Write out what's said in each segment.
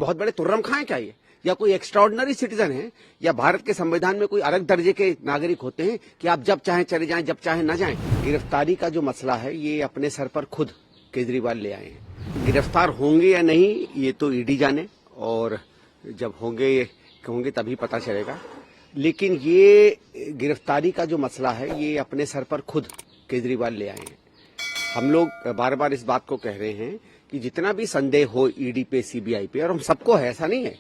बहुत बड़े तुर्रम खां हैं क्या ये, या कोई एक्स्ट्राऑर्डिनरी सिटीजन है, या भारत के संविधान में कोई अलग दर्जे के नागरिक होते हैं कि आप जब चाहें चले जाएं, जब चाहें न जाएं। गिरफ्तारी का जो मसला है ये अपने सर पर खुद केजरीवाल ले आए हैं। गिरफ्तार होंगे या नहीं ये तो ईडी जाने, और जब होंगे तभी पता चलेगा। लेकिन ये गिरफ्तारी का जो मसला है ये अपने सर पर खुद केजरीवाल ले आए हैं। हम लोग बार बार इस बात को कह रहे हैं कि जितना भी संदेह हो ईडी पे, सीबीआई पे, और हम सबको है, ऐसा नहीं है,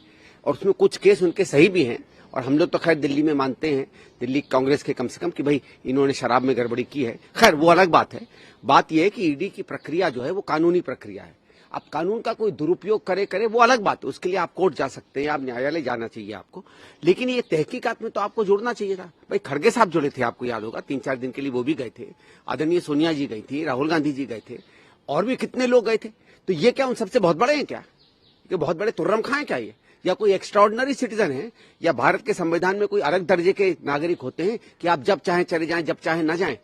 और उसमें कुछ केस उनके सही भी हैं, और हम लोग तो खैर दिल्ली में मानते हैं, दिल्ली कांग्रेस के कम से कम, कि भाई इन्होंने शराब में गड़बड़ी की है। खैर वो अलग बात है। बात यह है कि ईडी की प्रक्रिया जो है वो कानूनी प्रक्रिया है। अब कानून का कोई दुरुपयोग करे वो अलग बात है, उसके लिए आप कोर्ट जा सकते हैं, आप न्यायालय जाना चाहिए आपको। लेकिन ये तहकीकात में तो आपको जुड़ना चाहिए था। भाई खड़गे साहब जुड़े थे, आपको याद होगा, 3-4 दिन के लिए वो भी गए थे। आदरणीय सोनिया जी गई थी, राहुल गांधी जी गए थे, और भी कितने लोग गए थे। तो ये क्या उन सबसे बहुत बड़े हैं क्या? ये बहुत बड़े तुर्रम खां हैं क्या ये, या कोई एक्स्ट्राऑर्डिनरी सिटीजन है, या भारत के संविधान में कोई अलग दर्जे के नागरिक होते हैं कि आप जब चाहें चले जाएं, जब चाहें न जाएं।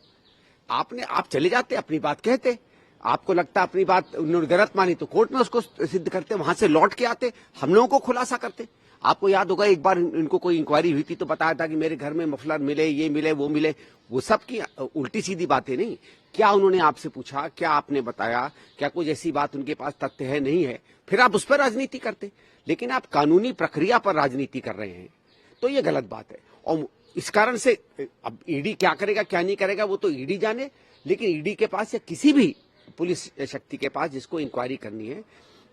आप चले जाते, अपनी बात कहते, आपको लगता अपनी बात उन्होंने गलत मानी तो कोर्ट में उसको सिद्ध करते, वहां से लौट के आते, हम लोगों को खुलासा करते। आपको याद होगा एक बार इनको कोई इंक्वायरी हुई थी तो बताया था कि मेरे घर में मफलर मिले, ये मिले, वो मिले। वो सब की उल्टी सीधी बातें नहीं। क्या उन्होंने आपसे पूछा, क्या आपने बताया, क्या कुछ ऐसी बात उनके पास तथ्य है, नहीं है, फिर आप उस पर राजनीति करते। लेकिन आप कानूनी प्रक्रिया पर राजनीति कर रहे हैं, तो ये गलत बात है। और इस कारण से अब ईडी क्या करेगा क्या नहीं करेगा वो तो ईडी जाने। लेकिन ईडी के पास या किसी भी पुलिस शक्ति के पास जिसको इंक्वायरी करनी है,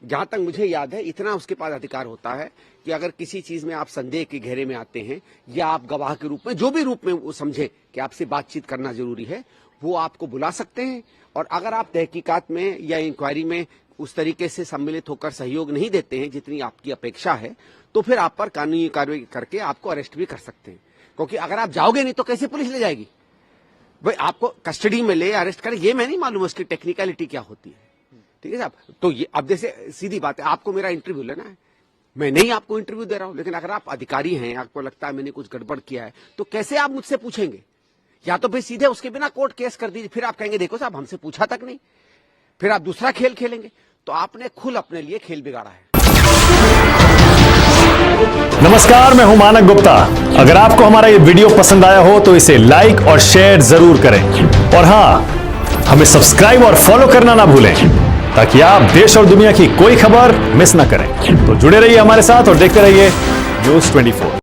जहां तक मुझे याद है, इतना उसके पास अधिकार होता है कि अगर किसी चीज में आप संदेह के घेरे में आते हैं, या आप गवाह के रूप में, जो भी रूप में वो समझे कि आपसे बातचीत करना जरूरी है, वो आपको बुला सकते हैं। और अगर आप तहकीकात में या इंक्वायरी में उस तरीके से सम्मिलित होकर सहयोग नहीं देते हैं जितनी आपकी अपेक्षा है, तो फिर आप पर कानूनी कार्रवाई करके आपको अरेस्ट भी कर सकते हैं। क्योंकि अगर आप जाओगे नहीं तो कैसे पुलिस ले जाएगी? भाई आपको कस्टडी में ले, अरेस्ट करे, ये मैं नहीं मालूम उसकी टेक्निकलिटी क्या होती है। ठीक है साहब, तो ये अब जैसे सीधी बात है, आपको मेरा इंटरव्यू लेना है, मैं नहीं आपको इंटरव्यू दे रहा हूं। लेकिन अगर आप अधिकारी हैं, आपको लगता है मैंने कुछ गड़बड़ किया है, तो कैसे आप मुझसे पूछेंगे? या तो फिर सीधे उसके बिना कोर्ट केस कर दीजिए, फिर आप कहेंगे देखो साहब हमसे पूछा तक नहीं, फिर आप दूसरा खेल खेलेंगे। तो आपने खुद अपने लिए खेल बिगाड़ा है। नमस्कार, मैं हूं मानक गुप्ता। अगर आपको हमारा ये वीडियो पसंद आया हो तो इसे लाइक और शेयर जरूर करें, और हां, हमें सब्सक्राइब और फॉलो करना ना भूलें, ताकि आप देश और दुनिया की कोई खबर मिस ना करें। तो जुड़े रहिए हमारे साथ और देखते रहिए न्यूज़ 24।